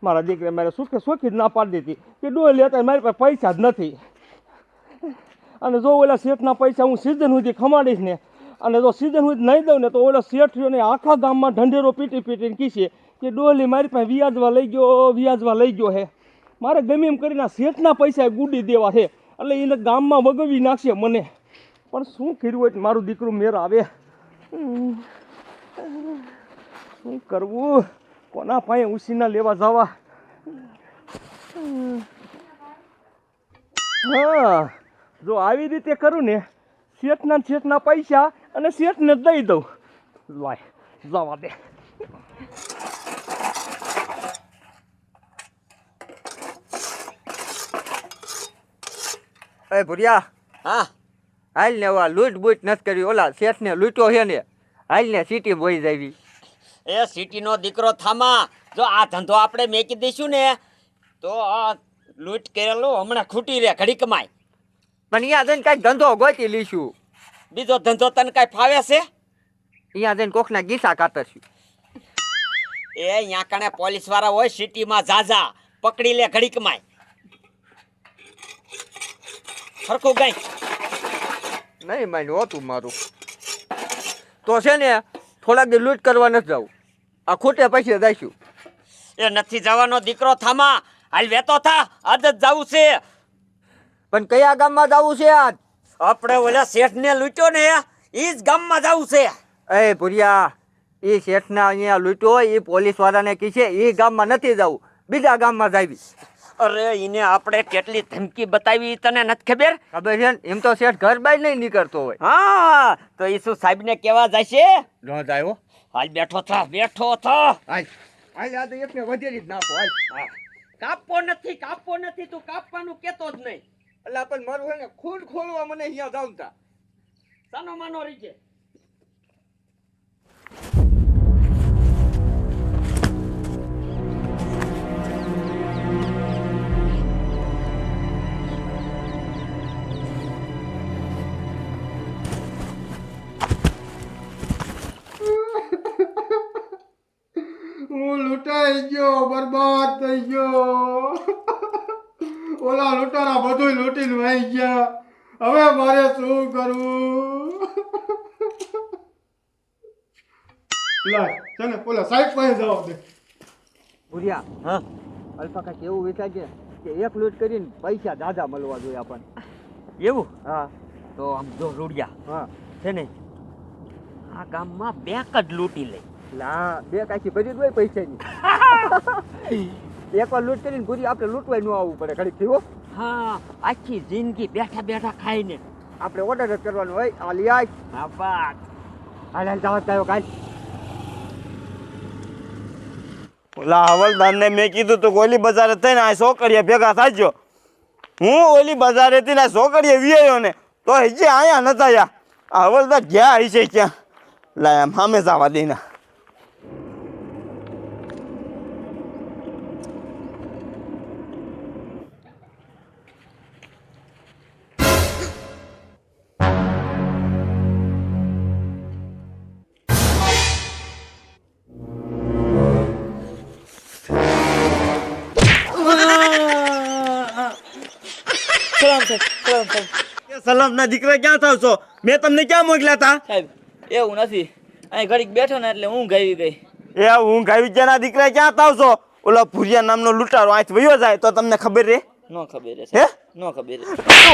મારા દીકરે મારે સુખે સોખી જ ના પાડી દીધી કે ડોહલી હતા મારી પાસે પૈસા જ નથી. અને જો ઓલા શેઠના પૈસા હું સિઝન સુધી ખમાડીશ ને અને જો સિઝન સુધી નહીં દઉં ને તો ઓલા શેઠને આખા ગામમાં ઢંઢેરો પીટી પીટીને કીશે કે ડોહલી મારી પાસે વ્યાજવા લઈ ગયો હે. મારે ગમે એમ કરીને શેઠના પૈસા ગુડી દેવા છે એટલે એને ગામમાં વગવી નાખશે મને. પણ શું કર્યું હોય મારું દીકરું મેર આવે, શું કરવું, કોના પાસે ઉસીના લેવા જવા. હા, જો આવી રીતે કરું ને શેઠના પૈસા અને શેઠને જ દઈ દઉં. લાય જવા દે. એ ભુરિયા, હા હાલ ને વા લૂંટ બૂટ નથી કરી, ઓલા શેઠને લૂંટો છે ને, હાલ ને સિટી બોઈ જાવી. એ સિટીનો દીકરો થામા, જો આ ધંધો આપણે મેકી દઈશું ને તો આ લૂંટ કરેલું હમણાં ખૂટી રહે ઘડી કમાય. પણ અહીંયા જઈને કાંઈક ધંધો ગોતી લઈશું. બીજો ધંધો તને કાંઈ ફાવે છે? અહીંયા જઈને કોકના ગીસા કાતરશું. એ અહીંયા કણે પોલીસ વાળા હોય સિટીમાં જાજા, પકડી લે ઘડી કમાય. સરખું ગઈ નહીં માન્યું હોતું મારું તો છે ને થોડાક દી લૂંટ કરવા નથી જવું, આ ખોટે પૈસે જઈશું. એ નથી જવાનો દીકરો થામા, હાલ વેતો થા, આજ જ જવું છે. પણ કયા ગામમાં જવું છે આજ? આપણે ઓલા શેઠને લૂંટ્યો ને એ જ ગામમાં જવું છે. એ ભુરિયા, એ શેઠના અહીંયા લૂંટ્યો હોય એ પોલીસ વાળાને કહે છે એ ગામમાં નથી જવું, બીજા ગામમાં જાવી. અરે એને આપણે કેટલી ધમકી બતાવી તને નથી ખબર? ખબર છે ને, એમ તો શેઠ ઘર બહાર નહીં નીકળતો હોય. હા, તો ઈસુ સાહેબ ને કેવા જશે? ન જાય. હાલ બેઠો થા, બેઠો થા. હાલ આ તો એકને વધેરી જ નાખો. હાલ કાપવો નથી, તું કાપવાનું કેતો જ નહીં. એટલે પણ મારું છે ને ખૂન ખોલવા મને અહીંયા જાવ તા સાનો માનો રીજે. હું લૂંટાઈ ગયો, બરબાદ થઈ ગયો. ઓલા લૂંટારા બધું લૂંટીને વહી ગયા. હવે મારે શું કરવું? લાય છે ને ઓલા સાહેબ પાસે જવાબ દે. ભુરિયા, હા, અલ્ફા કાંઈક એવું વિચારજે કે એક લૂંટ કરીને પૈસા દાદા મળવા જોઈએ આપણને. એવું? હા તો આમ જો રૂડિયા હા, છે ને આ ગામમાં બેંક જ લૂંટી લે. એટલે હા બે કાંઈથી ભરી જ હોય પૈસાની. એકવાર લૂંટ કરીને ભૂરી આપણે લૂંટવાય ન આવવું પડે ઘડીક થયો. હા, આખી જિંદગી બેઠા બેઠા ખાઈને આપણે ઓર્ડર જ કરવાનો હોય. આ લઈ આય. હા બાત. હાલ હાલ જાવત કયો કાલ. ઓલા હવલદારને મેં કીધું તું ઓલી બજારે થઈને આ છોકરીએ ભેગા થાજો. હું ઓલી બજારેથી ના છોકરીએ વિયાયો ને તો હજી અહીંયા નતા આવ્યા. આ હવલદાર ગયા હશે ક્યાં? લાય આમ સામે જવા દેના. સલામ ના દીકરા ક્યાં થાવ છો? મેં તમને ક્યાં મોકલ્યા હતા? સાહેબ એવું નથી, અહીં ઘડીક બેઠો ને એટલે ઊંઘ આવી ગઈ. એ ઊંઘ આવી ગયા ના દીકરા ક્યાં થાવ છો? ઓલા ભુરિયા નામનો લૂંટારો આંખ વયો જાય તો તમને ખબર રે? નો ખબર હે? નો ખબર.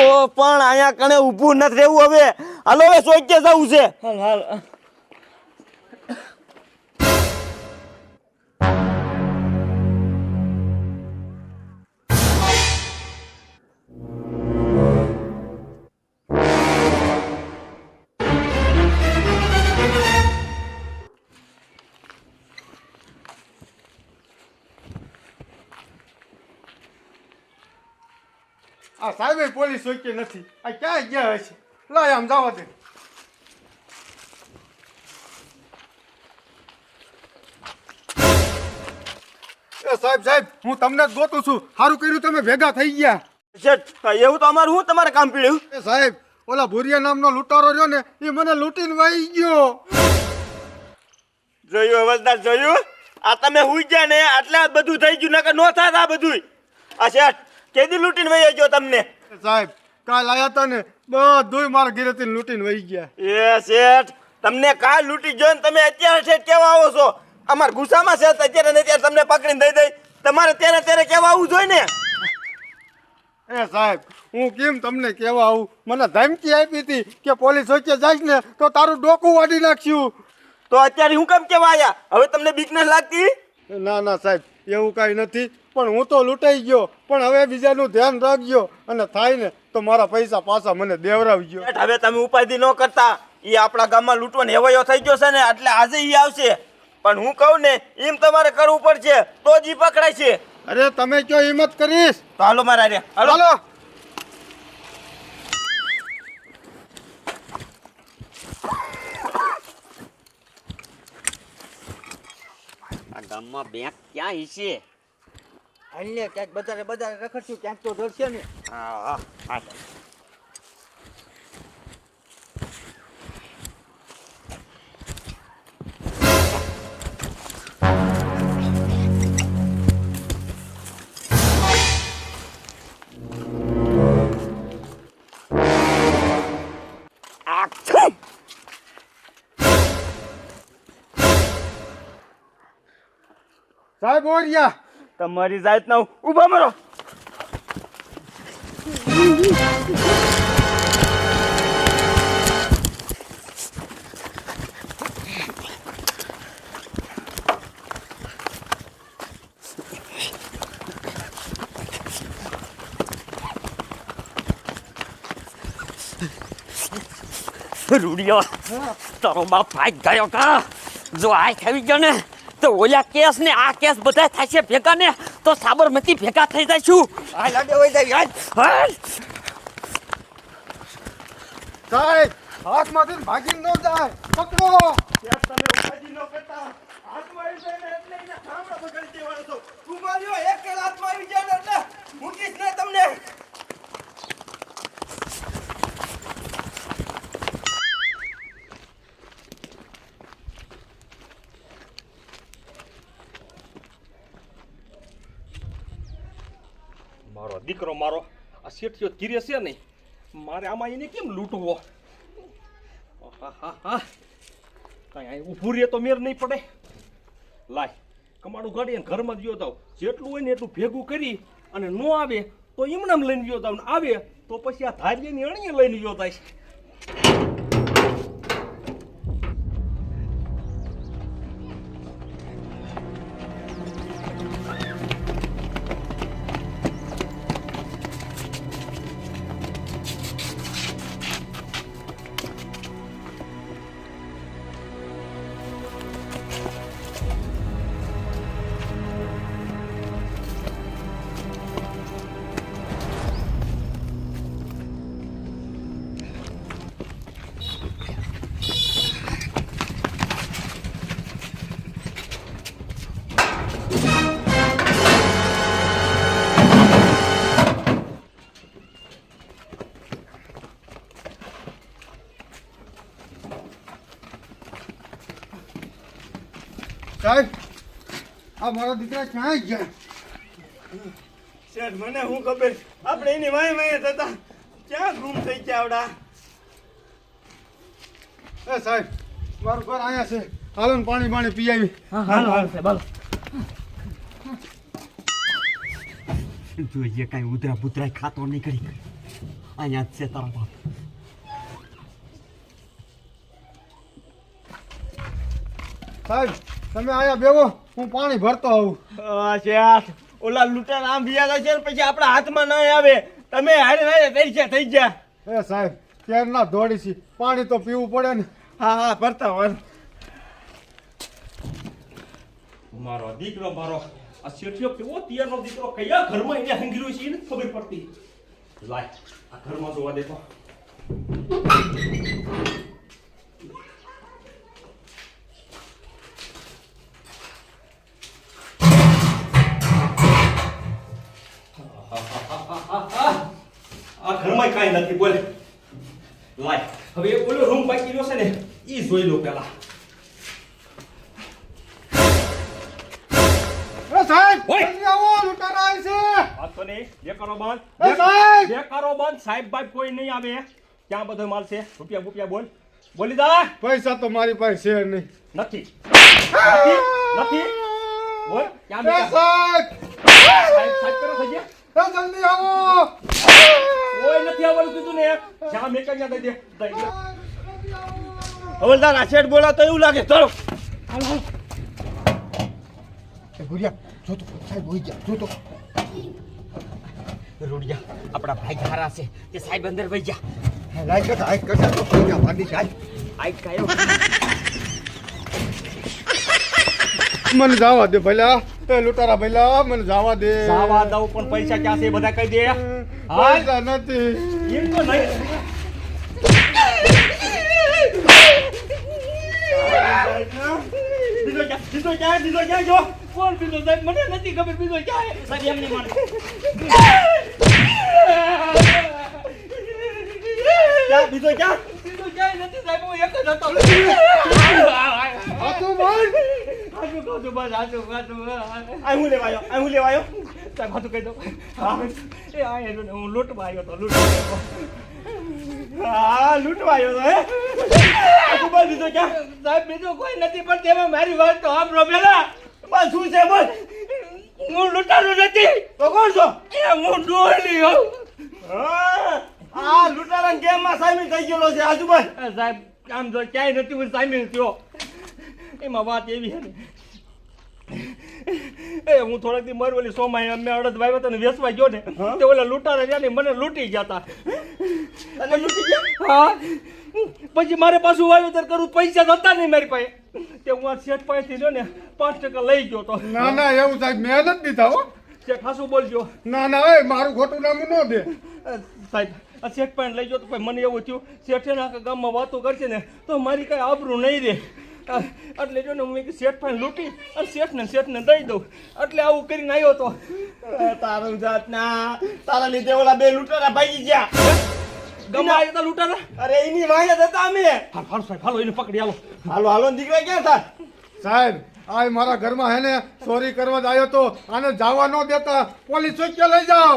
તો પણ અહીંયા કણે ઊભું નથી રહેવું. હવે હાલો હવે સોચ્ય જવું છે. હાલ હાલ. આ સાહેબે પોલીસ સોચી નથી. આ ક્યાં ગયા હશે? લાય આમ જવા દે. એ સાહેબ હું તમને જ ગોતું છું. સારું કર્યું તમે ભેગા થઈ ગયા. શેઠ, એવું તો અમારું શું તમારે કામ પીડ્યું? એ સાહેબ ઓલા ભુરિયા નામનો લૂંટારો રહ્યો ને એ મને લૂંટીને વાઈ ગયો. જોયું હવલદાર, જોયું? આ તમે હુઈ ગયા ને એટલે આ બધું થઈ ગયું નકર નો થાત આ બધું. આ શેઠ કેદી લૂંટીને વહી ગયો તમને? સાહેબ કાલ આયા તા ને બધુંય મારા ઘરેથી લૂંટીને વહી ગયા. એ શેઠ તમને કાલ લૂંટી ગયો ને તમે અત્યારે શેઠ કેવા આવો છો? અમાર ગુસ્સામાં છે અત્યારે ને અત્યારે તમને પકડીને દઈ તમારે ત્યારે કેવા આવવું જોઈએ ને. એ સાહેબ હું કેમ તમને કહેવા આવું? મને ધમકી આપી હતી કે પોલીસ વચ્ચે જઈશ ને તો તારું ડોકું વાડી નાખ્યું. તો અત્યારે હું કેમ કેવા આયા? હવે તમને બીક નથી લાગતી? ના ના સાહેબ એવું કાંઈ નથી, પણ હું તો લૂંટાઈ ગયો. પણ હવે બીજાનું ધ્યાન રાખજો અને થાય ને તો મારા પૈસા પાછા મને દેવરાવજો. શેઠ હવે તમે ઉપાધિ ન કરતા. એ આપણા ગામમાં લૂંટવાનો હેવાયો થઈ ગયો છે ને એટલે આજે એ આવશે. પણ હું કહું ને એમ તમારે કરવું પડશે તો જ ઈ પકડાય છે. અરે તમે કયો હિંમત કરીશ? તો હાલો મારા રે હાલો. હાલો. આ ગામમાં બેંક ક્યાં હિસે? હાલને ક્યાંક બજારે રખડશું ક્યાંક તો ધરશે ને. હા હા સાહેબ ઓરિયા તમારી જાતના ઊભા મરો. રૂડિયો તારો બાપ ભાગ ગયો કા? જો આ ખાવી ગયો ને તો ઓલા કેસ ને આ કેસ બધા થશે ભેગા ને તો સાબરમતી ભેગા થઈ જઈશું. આ લાગે હોય જાય હાલ. સાહેબ હાથમાંથી ભાગી ન જાય, પકડો. તમે ઉપાધિ ન કરતા. હાથમાં આવી જાય ને એટલે એના ઠામડા બગાડી દેવાનો છો. તું માર્યો એક હાથમાં આવી જાય ને એટલે મૂકીશ ને તમને. મારો દીકરો મારો આ શેઠિયો ધીરે છે ને, મારે આમાં એને કેમ લૂંટવો? કાંઈ અહીં ઊભું રહે તો મેર નહીં પડે. લાય કમાડું ગાડી અને ઘરમાં જ ગયો જાવ. જેટલું હોય ને એટલું ભેગું કરી અને ન આવે તો એમનામ લઈને ગયો જાવ, ને આવે તો પછી આ ધારિયાની અણીએ લઈને ગયો થાય. સાહેબ આ મારા દીકરા ક્યાં ગયા? શેઠ મને શું ખબર, આપણે એની વાય વાય થતા ક્યાં ગુમ થઈ ગયા આવડા. એ સાહેબ મારું ઘર અહીંયા છે, હાલો ને પાણી પી આવી. હાલો સાહેબ હાલો. જોઈએ કઈ ઉધરા પુતરા ખાતો નહીં કરી. અહીંયા જ છે તારો બાપ. સાહેબ તમે આયા બેવો, હું પાણી ભરતો આવું. શેઠ ઓલા લૂંટાર આમ બિયા છે ને પછી આપણા હાથમાં ન આવે. તમે હારે હારે થઈ ગયા. એ સાહેબ ક્યારના દોડી છે, પાણી તો પીવું પડે ને. હા હા ભરતા હોય. મારો દીકરો મારો આ શેઠિયો કેવો તિયારનો દીકરો કયા ઘરમાં એને હંગર્યો છે એને ખબર પડતી. લાય આ ઘરમાં જોવા દેતો. આ ઘરમાં કાંઈ નથી, બોલ. લાય હવે એ ઓલો રૂમ બાકી રહ્યો છે ને એ જોઈ લો પેલા. ઓય! જલ્દી આવો લૂંટારા આવે છે વાત તો નહીં જે કરો બંધ એ સાહેબ! જે કરો બંધ સાહેબ બાઈબ કોઈ નહીં આવે ક્યાં બધો માલ છે રૂપિયા બોલ બોલી દા પૈસા તો મારી પાસે છે નહીં નથી નથી બોલ ક્યાં એ બેઠા? સાહેબ! સાહેબ કરો થઈ ગયા એ જલ્દી આવો કોઈ નથી આવવાનું કીધું ને જ્યાં મેં કઈ દઈ દે હવલદાર આ શેઠ બોલા તો એવું લાગે ચલો રૂડિયા આપણા ભાઈ હારા છે તે સાહેબ અંદર વહી જા આઈ કાયો મને જવા દે ભલા એ લૂંટારા ભલા મને જવા દે સાવા દઉં પણ પૈસા ક્યાં છે એ બધા કહી દે પૈસા નથી એમ તો નહીં બીજો ક્યાં જો કોણ બીજો સાહેબ મને નથી ખબર બીજો ક્યાં સાહેબ એમ નહીં માને બીજો ક્યાં નથી સાહેબ હું એક જ હતો હાથું બોલ હાચું કહું છું બસ હાચું આ હું લેવાયો સાહેબ હાચું કહી દો એ આ હું લૂંટવા આવ્યો તો લૂંટવા હા લૂંટવાયો હે સાહેબ બીજું કોઈ નથી પણ તેમાં મારી વાત તો સાંભળો પેલા બસ શું છે બોલ હું લૂંટારો નથી તો કોણ છો એ હું ડોલી હોઉં હા આ લૂંટારા ગેમમાં સામેલ થઈ ગયેલો છે આજુબાજુ સાહેબ આમ જો ક્યાંય નથી હું સામેલ થયો એમાં વાત એવી છે ને એ હું થોડાક દી મર ઓલી સોમાય મેં અડદ વાવ્યો હતો ને વેચવા ગયો ને તે ઓલા લૂંટારા રહ્યા ને મને લૂંટી ગયા હતા તને લૂંટી ગયા હા પછી મારે પાછું વાવેતર કરવું પૈસા તો હતા નહીં મારી પાસે તે હું આ શેઠ પાસેથી લ્યો ને 5% લઈ ગયો તો ના ના એવું સાહેબ મેં નથી દીધા હો શેઠ હાસું બોલજો ના ના એ મારું ખોટું નામ ન દે સાહેબ આ શેઠ પાસે લઈ ગયો તો પછી મને એવું થયું શેઠે ને આખા ગામમાં વાતો કરશે ને તો મારી કાંઈ આબરૂ નહીં રહે એટલે જો ને હું એક શેઠ પાસે લૂંટી અને શેઠને દઈ દઉં એટલે આવું કરીને આવ્યો તો તારું જાતના તારા લીધે ઓલા બે લૂંટારા ભાગી ગયા ગામમાં આવ્યા હતા લૂંટારા અરે એની વાંહે જ હતા અમે હાલો સાહેબ હાલો એને પકડી હાલો હાલો દીકરા ક્યાં હતા સાહેબ આ મારા ઘરમાં હે ને ચોરી કરવા જ આવ્યો તો આને જવા ન દેતા પોલીસ ચોક્યા લઈ જાઓ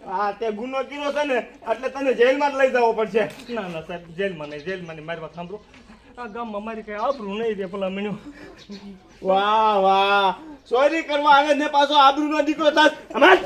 હા તે ગુનો કર્યો છે ને એટલે તને જેલમાં જ લઈ જવો પડશે ના ના સાહેબ જેલમાં નહીં મારી વાત સાંભળો આ ગામમાં મારી કઈ આબરૂ નહીં રે પેલા મીણું વાહ વાહ ચોરી કરવા આવે ને પાછો આબરૂનો દીકરો થાત અમાર